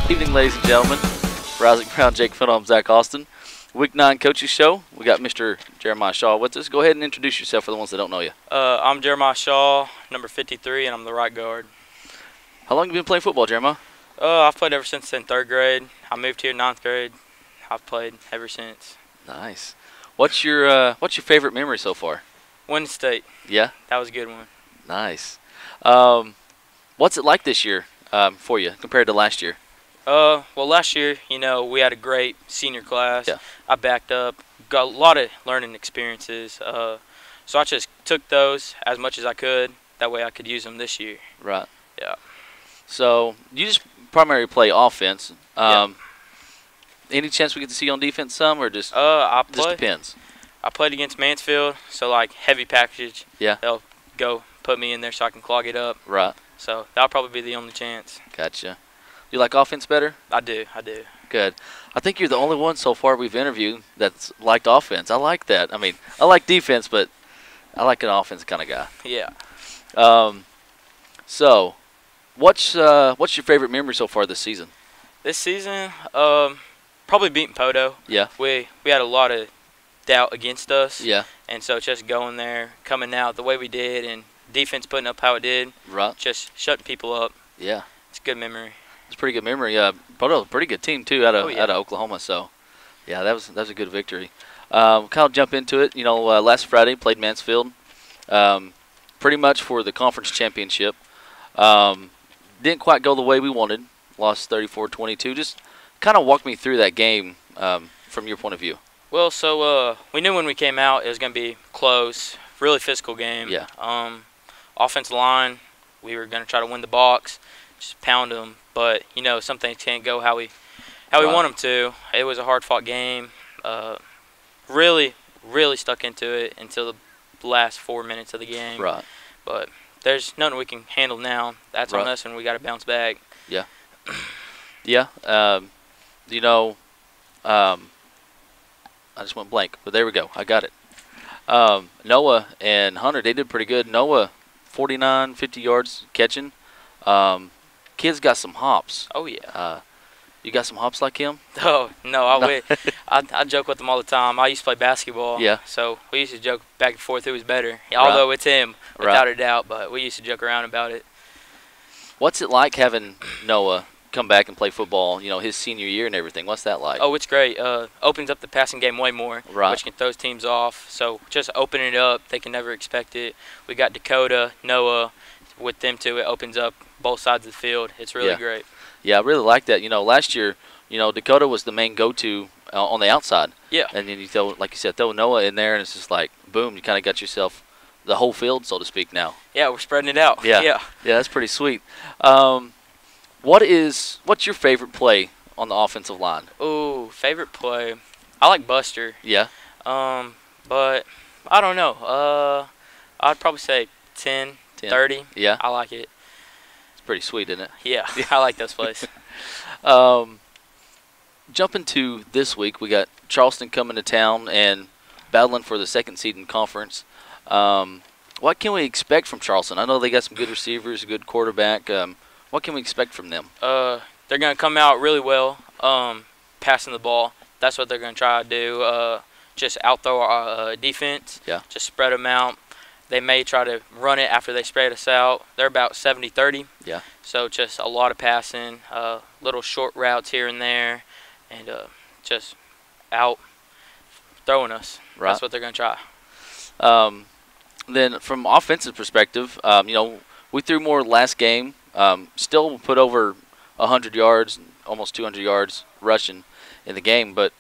Evening, ladies and gentlemen. Rising Crown, Jake Fennell, I'm Zach Austin. Week 9 Coaches Show. We got Mr. Jeremiah Shaw with us. Go ahead and introduce yourself for the ones that don't know you. I'm Jeremiah Shaw, number 53, and I'm the right guard. How long have you been playing football, Jeremiah? I've played ever since in 3rd grade. I moved here in 9th grade. I've played ever since. Nice. What's your favorite memory so far? Winning state. Yeah? That was a good one. Nice. What's it like this year for you compared to last year? Well, last year, we had a great senior class. Yeah. I backed up, got a lot of learning experiences. So I just took those as much as I could. That way I could use them this year. Right. Yeah. So you just primarily play offense. Yeah. Any chance we get to see you on defense some, or just just depends? I played against Mansfield, so like heavy package. Yeah. They'll go put me in there so I can clog it up. Right. So that'll probably be the only chance. Gotcha. You like offense better? I do. Good. I think you're the only one so far we've interviewed that's liked offense. I like that. I mean, I like defense, but I like an offense kind of guy. Yeah. So, what's your favorite memory so far this season? This season, probably beating Poto. Yeah. We had a lot of doubt against us. Yeah. And so just going there, coming out the way we did, and defense putting up how it did. Right. Just shutting people up. Yeah. It's a good memory. It's a pretty good memory. Poto, a pretty good team too out of Oklahoma. So, yeah, that was a good victory. Kind of jump into it. Last Friday played Mansfield, pretty much for the conference championship. Didn't quite go the way we wanted. Lost 34-22. Just kind of walk me through that game from your point of view. Well, so we knew when we came out it was going to be close, really physical game. Yeah. Offensive line, we were going to try to win the box, just pound them. But some things can't go how we want them to. It was a hard-fought game. Really stuck into it until the last 4 minutes of the game. Right. But there's nothing we can handle now. That's on us, and we got to bounce back. Yeah. Yeah. I just went blank, but there we go. I got it. Noah and Hunter, they did pretty good. Noah, 49, 50 yards catching. Kid's got some hops. Oh, yeah. You got some hops like him? Oh, no. I joke with him all the time. I used to play basketball. Yeah. So we used to joke back and forth who was better. Although it's him, without a doubt, but we used to joke around about it. What's it like having Noah come back and play football, his senior year and everything? What's that like? Oh, it's great. Opens up the passing game way more, which can throw teams off. So just opening it up, they can never expect it. We got Dakota, Noah, with them two. It opens up both sides of the field. It's really great. Yeah, I really like that. Last year, Dakota was the main go-to on the outside. Yeah. And then you throw, like you said, throw Noah in there, and it's just like, boom, you kind of got yourself the whole field, so to speak, now. Yeah, we're spreading it out. Yeah. Yeah, that's pretty sweet. What's your favorite play on the offensive line? Ooh, favorite play. I like Buster. Yeah. But I don't know. I'd probably say 10. 30. Yeah. I like it. It's pretty sweet, isn't it? Yeah. I like those plays. Jumping to this week, we got Charleston coming to town and battling for the second seed in conference. What can we expect from Charleston? I know they got some good receivers, a good quarterback. What can we expect from them? They're going to come out really well, passing the ball. That's what they're going to try to do. Just out-throw our defense. Yeah. Just spread them out. They may try to run it after they spread us out. They're about 70-30. Yeah. So just a lot of passing, little short routes here and there, and just out throwing us. Right. That's what they're going to try. Then from offensive perspective, we threw more last game. Still put over 100 yards, almost 200 yards rushing in the game. But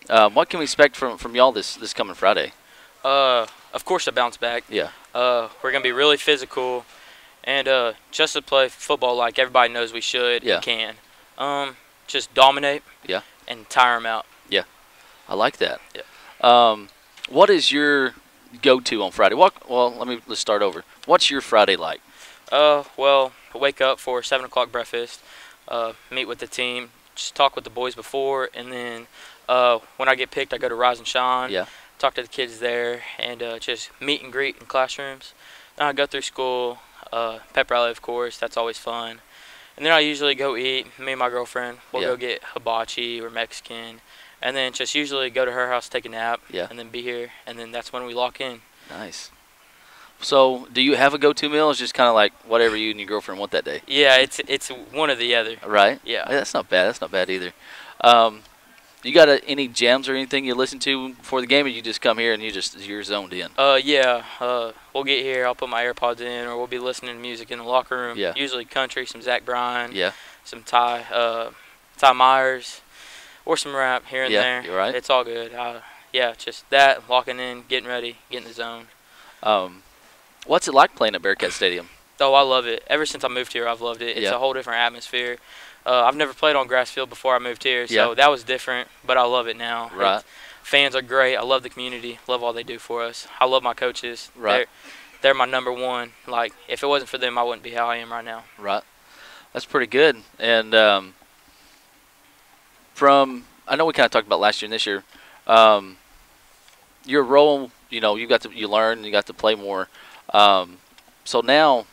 what can we expect from y'all this coming Friday? Of course, a bounce back. Yeah. We're going to be really physical and just to play football like everybody knows we should and can. Just dominate and tire them out. Yeah. I like that. Yeah. What is your go-to on Friday? Let's start over. What's your Friday like? Well, I wake up for 7 o'clock breakfast, meet with the team, just talk with the boys before, and then when I get picked, I go to Rise and Shine. Yeah. Talk to the kids there, and just meet and greet in classrooms. Then I go through school, pep rally, of course. That's always fun. And then I usually go eat. Me and my girlfriend, we'll Yeah. go get hibachi or Mexican. And then just usually go to her house, take a nap, Yeah. and then be here. And then that's when we lock in. Nice. So, do you have a go-to meal? Or it's just kind of like whatever you and your girlfriend want that day, Yeah, it's one or the other. right? Yeah. That's not bad. That's not bad either. You got any jams or anything you listen to before the game, or you just come here and you're zoned in? Yeah. We'll get here. I'll put my AirPods in, or we'll be listening to music in the locker room. Yeah. Usually country, some Zach Bryan. Yeah. Some Ty Myers, or some rap here and Yeah, there. you're right. It's all good. Yeah, just that, locking in, getting ready, getting the zone. What's it like playing at Bearcat Stadium? Oh, I love it. Ever since I moved here, I've loved it. It's Yeah. a whole different atmosphere. I've never played on grass field before I moved here, so Yeah. that was different, but I love it now. Right. Fans are great. I love the community. Love all they do for us. I love my coaches. Right. They're my number one. Like, if it wasn't for them, I wouldn't be how I am right now. Right. That's pretty good. And I know we kind of talked about last year and this year. Your role, you learn, you got to play more. So now,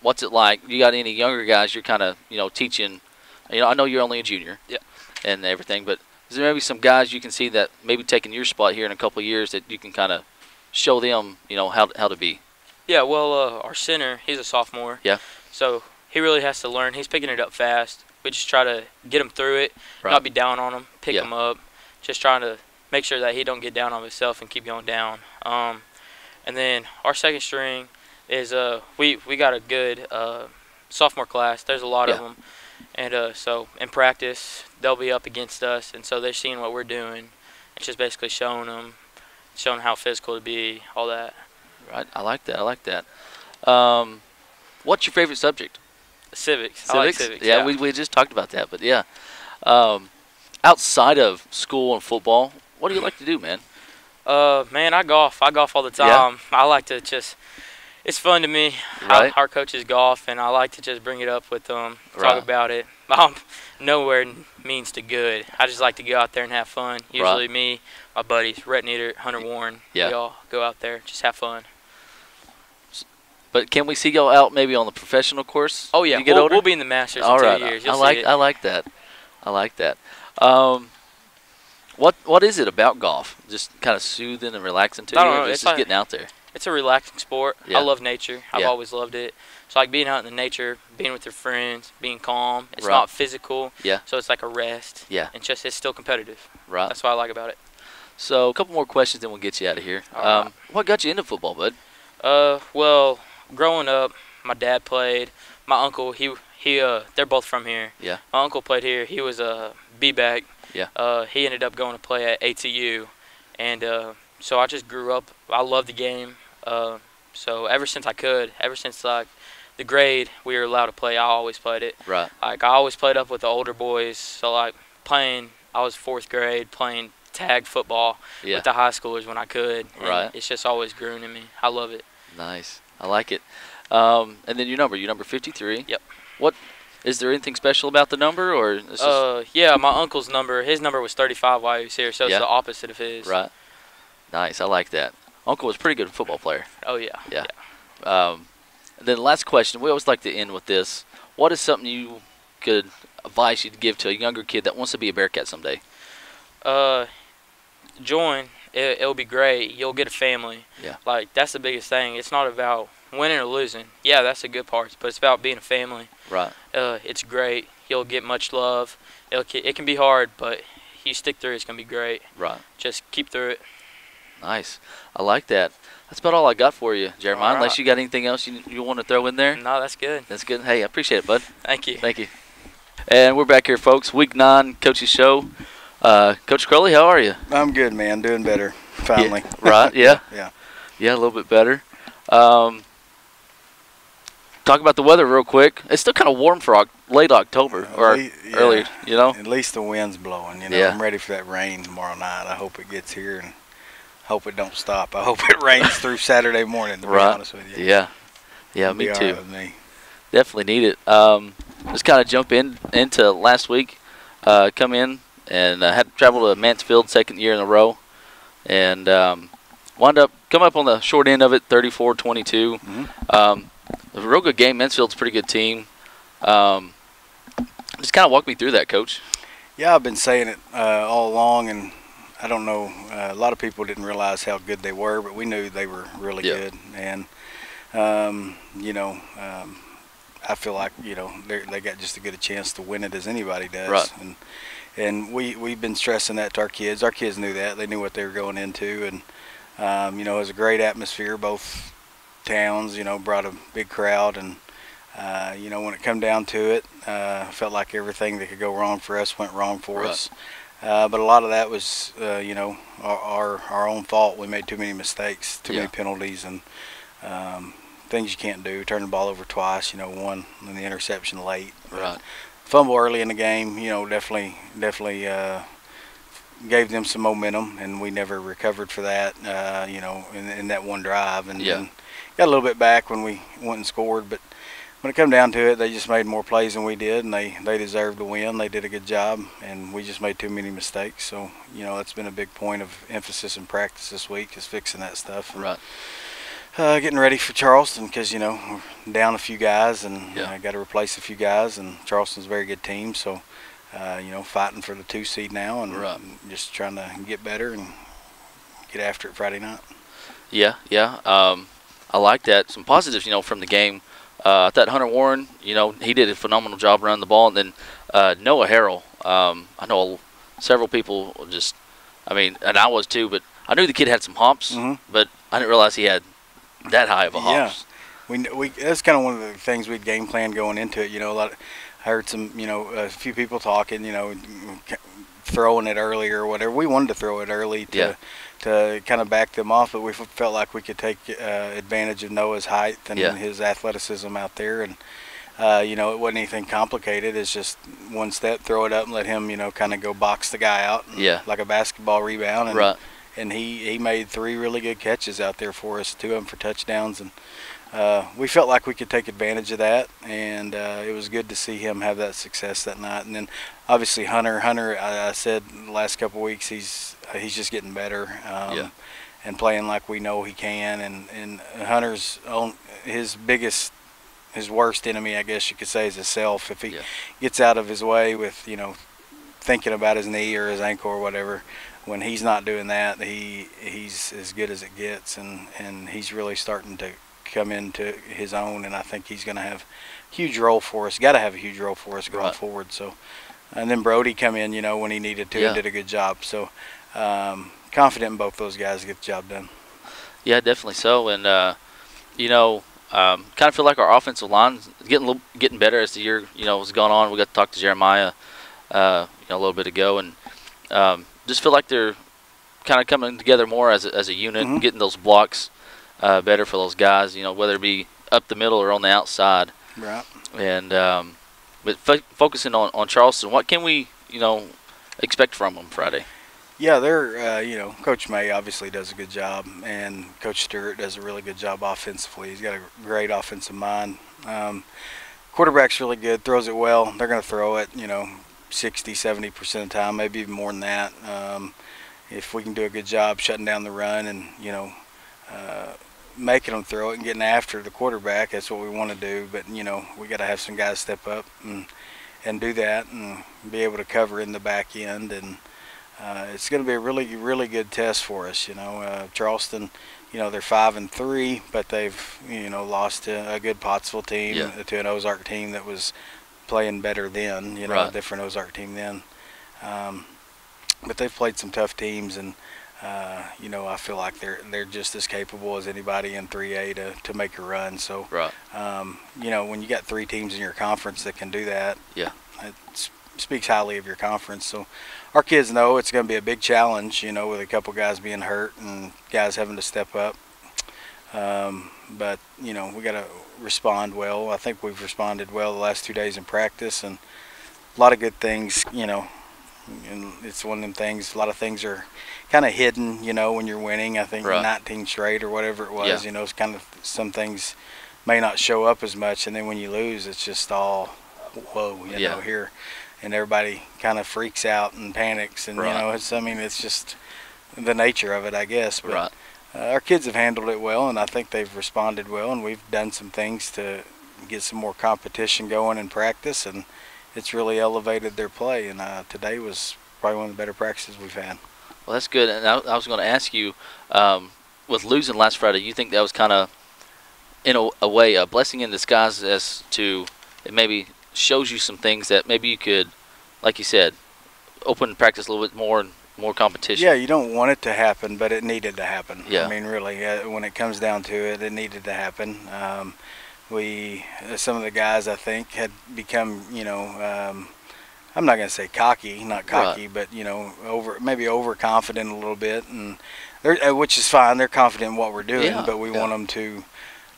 what's it like? You got any younger guys you're kind of, teaching? I know you're only a junior. Yeah. And everything, but is there maybe some guys you can see that maybe taking your spot here in a couple of years that you can kind of show them, how to be? Yeah, well, our center, he's a sophomore. Yeah. So he really has to learn. He's picking it up fast. We just try to get him through it, Right. not be down on him, pick Yeah. him up. Just trying to make sure that he don't get down on himself and keep going down. And then our second string is we got a good sophomore class. There's a lot of Yeah. them. And so in practice, they'll be up against us, and so they're seeing what we're doing. It's just basically showing them how physical to be, all that. Right. I like that. What's your favorite subject? Civics. I like civics. Yeah, we just talked about that, but yeah. Outside of school and football, what do you like to do, man? Man, I golf. I golf all the time. I like to just. It's fun to me. Right. Our coaches golf, and I like to just bring it up with them, Right. talk about it. Nowhere means to good. I just like to go out there and have fun. Usually me, my buddies, Rhett Nieder, Hunter Warren, Yeah. we all go out there, just have fun. But can we see y'all out maybe on the professional course? Oh yeah, You get older? we'll be in the Masters All in right. 2 years. I You'll like see it. I like that. I like that. What is it about golf? Just kind of soothing and relaxing to I you, don't or know, just it's like- getting out there? It's a relaxing sport. Yeah. I love nature. I've Yeah. always loved it. It's like being out in the nature, being with your friends, being calm. It's Right. not physical. Yeah. So it's like a rest. Yeah. It's still competitive. Right. That's what I like about it. So a couple more questions, then we'll get you out of here. All right. What got you into football, bud? Well, growing up, my dad played. My uncle, they're both from here. Yeah. My uncle played here. He was a B-back. Yeah. He ended up going to play at ATU, and so I just grew up. I love the game. So ever since like the grade we were allowed to play, I always played it. Right. Like I always played up with the older boys. So like I was 4th grade playing tag football Yeah. with the high schoolers when I could. And Right. It's just always grown in me. I love it. Nice. I like it. And then your number 53. Yep. What is there anything special about the number, or it's just Yeah, my uncle's his number was 35 while he was here, so Yeah. it's the opposite of his. right? Nice. I like that. Uncle was a pretty good football player. Oh yeah. Yeah. And then the last question, we always like to end with this. What is something you could advise you'd give to a younger kid that wants to be a Bearcat someday? Join. It'll be great. You'll get a family. Yeah. Like that's the biggest thing. It's not about winning or losing. Yeah, that's the good part, but it's about being a family. Right. It's great. You'll get much love. It can be hard, but you stick through. It's gonna be great. Right. Just keep through it. Nice. I like that. That's about all I got for you, Jeremiah. All Unless right. you got anything else you want to throw in there. No, that's good. That's good. Hey, I appreciate it, bud. Thank you. Thank you. And we're back here, folks. Week 9, Coach's Show. Coach Crowley, how are you? I'm good, man. Doing better, finally. Yeah, right, yeah. Yeah. Yeah, a little bit better. Talk about the weather real quick. It's still kind of warm for late October or Yeah. earlier, you know? At least the wind's blowing. Yeah. I'm ready for that rain tomorrow night. I hope it gets here and hope it don't stop. I hope it rains through Saturday morning, to be Right. honest with you. Yeah. Yeah, It'll me be all too. right with me. Definitely need it. Just kind of jump into last week. Come in and had to travel to Mansfield, 2nd year in a row, and wound up come up on the short end of it, 34-22. Mhm. A real good game. Mansfield's a pretty good team. Just kind of walk me through that, Coach. Yeah, I've been saying it all along, and I don't know, a lot of people didn't realize how good they were, but we knew they were really good. And, I feel like, they got just as good a chance to win it as anybody does. Right. And we've been stressing that to our kids. Our kids knew that. They knew what they were going into. And, it was a great atmosphere. Both towns, brought a big crowd. And, when it come down to it, felt like everything that could go wrong for us went wrong for us. But a lot of that was, our own fault. We made too many mistakes, too many penalties, and things you can't do. Turn the ball over twice, one and the interception late. Right. Fumble early in the game, definitely gave them some momentum, and we never recovered for that, in that one drive. And then got a little bit back when we went and scored, but when it come down to it, they just made more plays than we did, and they deserved to win. They did a good job, and we just made too many mistakes. So, that's been a big point of emphasis in practice this week, is fixing that stuff. Right. Getting ready for Charleston, because, we're down a few guys, and got to replace a few guys, and Charleston's a very good team. So, fighting for the 2 seed now, and just trying to get better and get after it Friday night. Yeah. I like that. Some positives, from the game. I thought Hunter Warren, he did a phenomenal job running the ball. And then Noah Harrell, I know several people and I was too, but I knew the kid had some hops, but I didn't realize he had that high of a hops. We that's kind of one of the things we'd game plan going into it. I heard some, a few people talking, throwing it early or whatever. We wanted to throw it early to kind of back them off, but we felt like we could take advantage of Noah's height and his athleticism out there. And, it wasn't anything complicated. It's just one step, throw it up and let him, kind of go box the guy out like a basketball rebound. And, and he made 3 really good catches out there for us, 2 of them for touchdowns. And we felt like we could take advantage of that, and it was good to see him have that success that night. And then obviously Hunter, I said the last couple of weeks, he's just getting better and playing like we know he can. And Hunter's his worst enemy, I guess you could say, is himself. If he gets out of his way with thinking about his knee or his ankle or whatever, when he's not doing that, he's as good as it gets, and he's really starting to come into his own, and I think he's going to have a huge role for us. Got to have a huge role for us going forward. So, and then Brody come in, when he needed to, and did a good job. So, confident in both those guys to get the job done. Yeah, definitely so. And kind of feel like our offensive line is getting better as the year has gone on. We got to talk to Jeremiah a little bit ago, and just feel like they're kind of coming together more as a unit, getting those blocks better for those guys, whether it be up the middle or on the outside. Right. And but focusing on Charleston, what can we expect from them Friday? Yeah, they're Coach May obviously does a good job, and Coach Stewart does a really good job offensively. He's got a great offensive mind. Quarterback's really good, throws it well. They're going to throw it 60-70% of the time, maybe even more than that. If we can do a good job shutting down the run and making them throw it and getting after the quarterback, that's what we want to do. But we got to have some guys step up and do that and be able to cover in the back end. And it's going to be a really, really good test for us. Charleston, they're 5-3, but they've lost to a good Pottsville team, to an Ozark team that was playing better then, a different Ozark team then. But they've played some tough teams, and I feel like they're just as capable as anybody in 3A to make a run. So, when you got 3 teams in your conference that can do that, it speaks highly of your conference. So, our kids know it's going to be a big challenge, with a couple guys being hurt and guys having to step up. But we got to respond well. I think we've responded well the last 2 days in practice, and a lot of good things, and it's one of them things, a lot of things are kind of hidden, when you're winning. I think 19 straight or whatever it was, it's kind of, some things may not show up as much, and then when you lose, it's just all, whoa, here. And everybody kind of freaks out and panics, and, it's just the nature of it, I guess. But our kids have handled it well, and I think they've responded well, and we've done some things to get some more competition going in practice, and it's really elevated their play. And today was probably one of the better practices we've had. Well, that's good. And I was going to ask you, with losing last Friday, you think that was kind of, in a way, a blessing in disguise as to it maybe shows you some things that maybe you could, like you said, open practice a little bit more and more competition. Yeah, you don't want it to happen, but it needed to happen. Yeah. I mean, really, when it comes down to it, it needed to happen. Some of the guys, I think, had become, I'm not going to say cocky, not cocky, right. but maybe overconfident a little bit, and which is fine. They're confident in what we're doing, but we want them to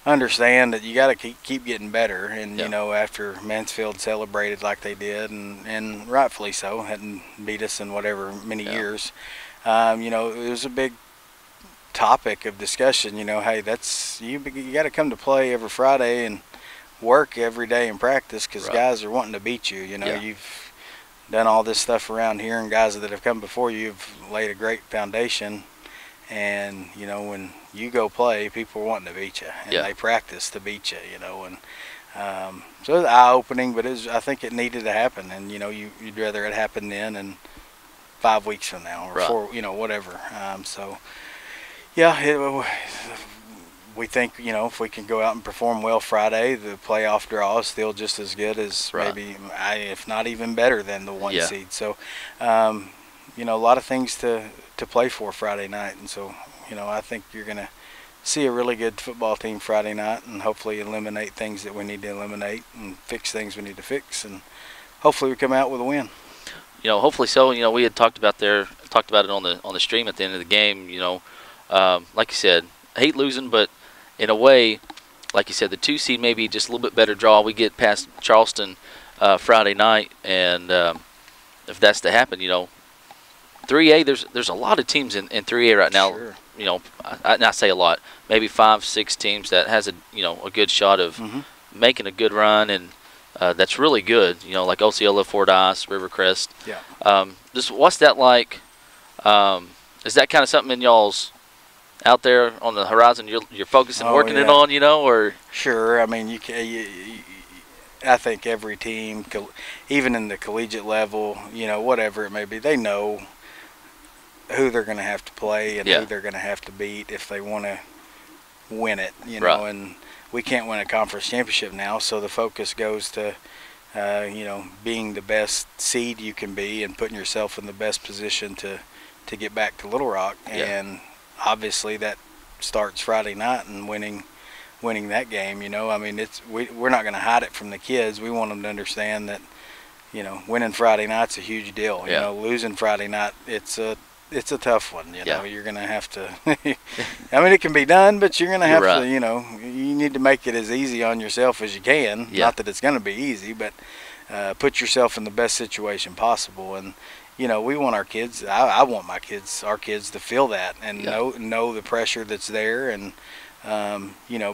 understand that you got to keep getting better. And after Mansfield celebrated like they did, and rightfully so, hadn't beat us in whatever many years, it was a big topic of discussion. Hey, that's you got to come to play every Friday and work every day in practice, because guys are wanting to beat you. You've done all this stuff around here, and guys that have come before you've laid a great foundation. And when you go play, people are wanting to beat you, and they practice to beat you. And so it was eye-opening, but I think it needed to happen. And you'd rather it happen then and 5 weeks from now, or 4, whatever. We think if we can go out and perform well Friday, the playoff draw is still just as good as maybe, if not even better than the 1 seed. So a lot of things to play for Friday night, and so I think you're going to see a really good football team Friday night, and hopefully eliminate things that we need to eliminate and fix things we need to fix, and hopefully we come out with a win. Hopefully so. We had talked about it on the stream at the end of the game. Like you said, I hate losing, but in a way, like you said, the 2 seed maybe just a little bit better draw. We get past Charleston Friday night, and if that's to happen, 3A, there's a lot of teams in 3A right now. Sure. I say a lot, maybe 5-6 teams that has a good shot of making a good run, and that's really good. Like Osceola, Fordyce, Rivercrest. Yeah. What's that like? Is that kind of something in y'all's out there on the horizon? You're focusing, working it on, or? Sure. I mean, I think every team, even in the collegiate level, whatever it may be, they know who they're going to have to play and who they're going to have to beat if they want to win it, and we can't win a conference championship now, so the focus goes to being the best seed you can be and putting yourself in the best position to get back to Little Rock. And obviously that starts Friday night and winning that game. I mean, we're not going to hide it from the kids. We want them to understand that winning Friday night's a huge deal. Losing Friday night, it's a tough one. You're going to have to I mean, it can be done, but you're going to have to, you need to make it as easy on yourself as you can. Not that it's going to be easy, but put yourself in the best situation possible. And we want our kids, I want our kids to feel that and know the pressure that's there. And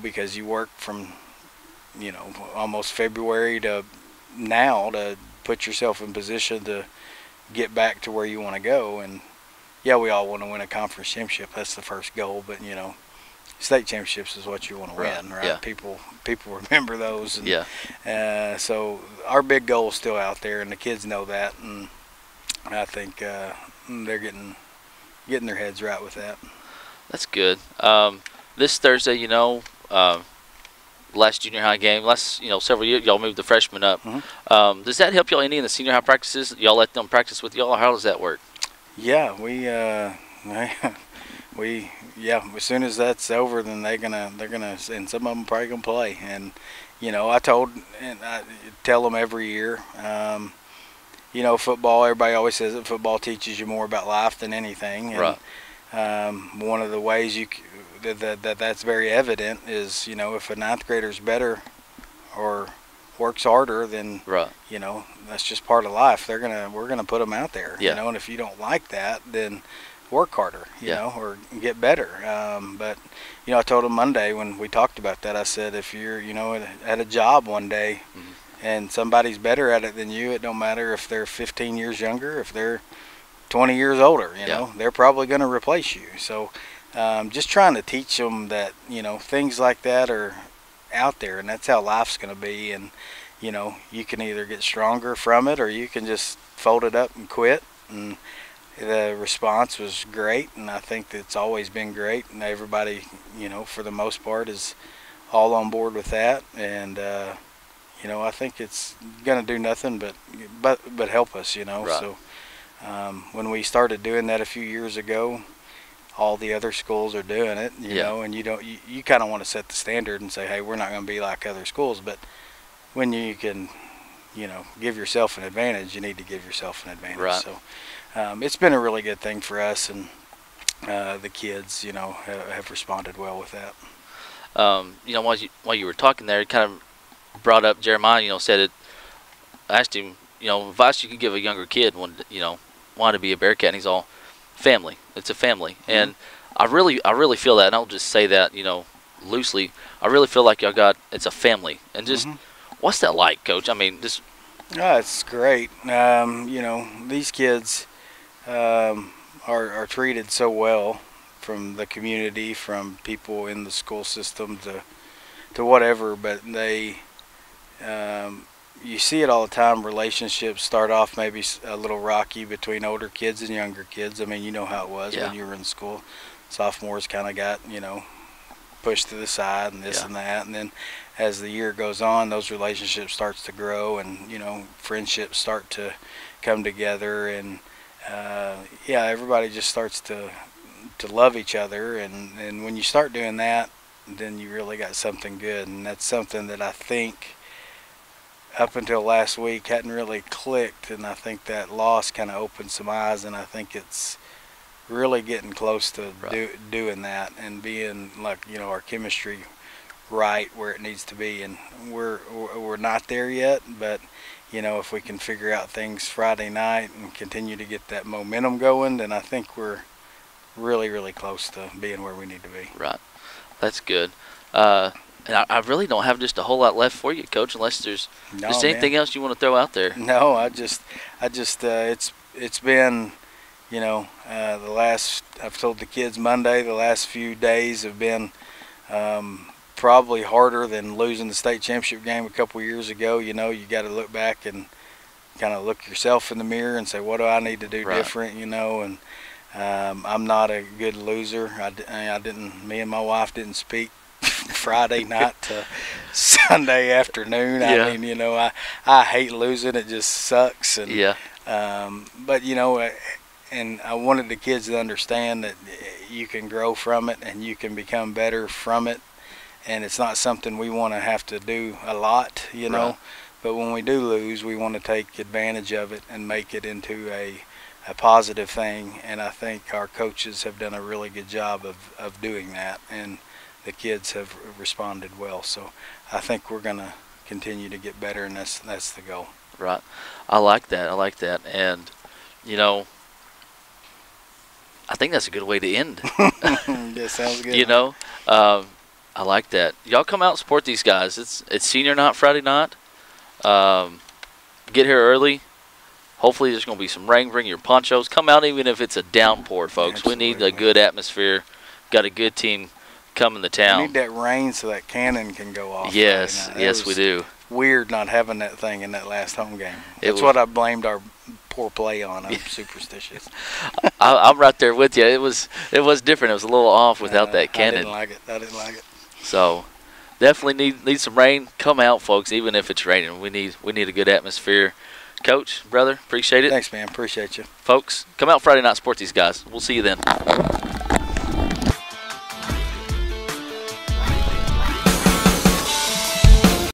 because you work from almost February to now to put yourself in position to get back to where you want to go. And we all want to win a conference championship. That's the first goal. But state championships is what you want to win, right? Yeah. People remember those. And, so our big goal is still out there, and the kids know that. And I think they're getting their heads right with that. That's good. This Thursday, last junior high game, several years, y'all moved the freshmen up. Does that help y'all any in the senior high practices? Y'all let them practice with y'all, or how does that work? Yeah, as soon as that's over, then they're gonna, and some of them probably gonna play. And I tell them every year, football. Everybody always says that football teaches you more about life than anything. And, one of the ways that's very evident is if a ninth grader's better or works harder, then that's just part of life. We're gonna put them out there. And if you don't like that, then work harder, or get better. But I told them Monday when we talked about that, I said, if you're at a job one day and somebody's better at it than you, it don't matter if they're 15 years younger, if they're 20 years older, they're probably going to replace you. So just trying to teach them that things like that are out there, and that's how life's going to be. And you know, you can either get stronger from it, or you can just fold it up and quit. And the response was great, and I think that it's always been great, and everybody, you know, for the most part is all on board with that. And you know, I think it's going to do nothing but help us, you know. Right. So when we started doing that a few years ago, all the other schools are doing it, you know, and you kind of want to set the standard and say, hey, we're not going to be like other schools. But when you can, you know, give yourself an advantage, you need to give yourself an advantage. Right. So it's been a really good thing for us, and the kids, you know, have responded well with that. You know, while you were talking there, it kind of brought up Jeremiah. You know, said it. I asked him, you know, advice you could give a younger kid when, you know, wanted to be a Bearcat, and he's all family. It's a family, and I really feel that, and I'll just say that, you know, loosely. I really feel like it's a family, and just what's that like, Coach? I mean, just. Oh, it's great. You know, these kids are treated so well from the community, from people in the school system to whatever, but they. You see it all the time. Relationships start off maybe a little rocky between older kids and younger kids. I mean, you know how it was when you were in school. Sophomores kind of got, you know, pushed to the side and this and that. And then as the year goes on, those relationships starts to grow, and, you know, friendships start to come together. And, yeah, everybody just starts to love each other. And when you start doing that, then you really got something good. And that's something that I think up until last week hadn't really clicked, and I think that loss kind of opened some eyes, and I think it's really getting close to doing that and being, like, you know, our chemistry right where it needs to be. And we're not there yet, but, you know, if we can figure out things Friday night and continue to get that momentum going, then I think we're really close to being where we need to be. Right. That's good. And I really don't have just a whole lot left for you, Coach, unless there's just anything else you want to throw out there. No, I just it's been, you know, I've told the kids Monday, the last few days have been probably harder than losing the state championship game a couple years ago. You know, you got to look back and kind of look yourself in the mirror and say, what do I need to do different, you know. And I'm not a good loser. Me and my wife didn't speak Friday night to Sunday afternoon. I mean, you know, I hate losing. It just sucks. And but, you know, and I wanted the kids to understand that you can grow from it and you can become better from it, and it's not something we want to have to do a lot, you know. But when we do lose, we want to take advantage of it and make it into a positive thing, and I think our coaches have done a really good job of doing that, and the kids have responded well. So I think we're going to continue to get better, and that's the goal. Right. I like that. And, you know, I think that's a good way to end. That sounds good. You know, I like that. Y'all come out and support these guys. It's senior night Friday night. Get here early. Hopefully there's going to be some rain. Bring your ponchos. Come out even if it's a downpour, folks. Absolutely. We need a good atmosphere. Got a good team coming to town. We need that rain so that cannon can go off. Yes, yes, we do. Weird not having that thing in that last home game. That's what I blamed our poor play on. I'm superstitious. I'm right there with you. It was different. It was a little off without that cannon. I didn't like it. So definitely need some rain. Come out, folks, even if it's raining. We need a good atmosphere. Coach, brother, appreciate it. Thanks, man. Appreciate you. Folks, come out Friday night, support these guys. We'll see you then.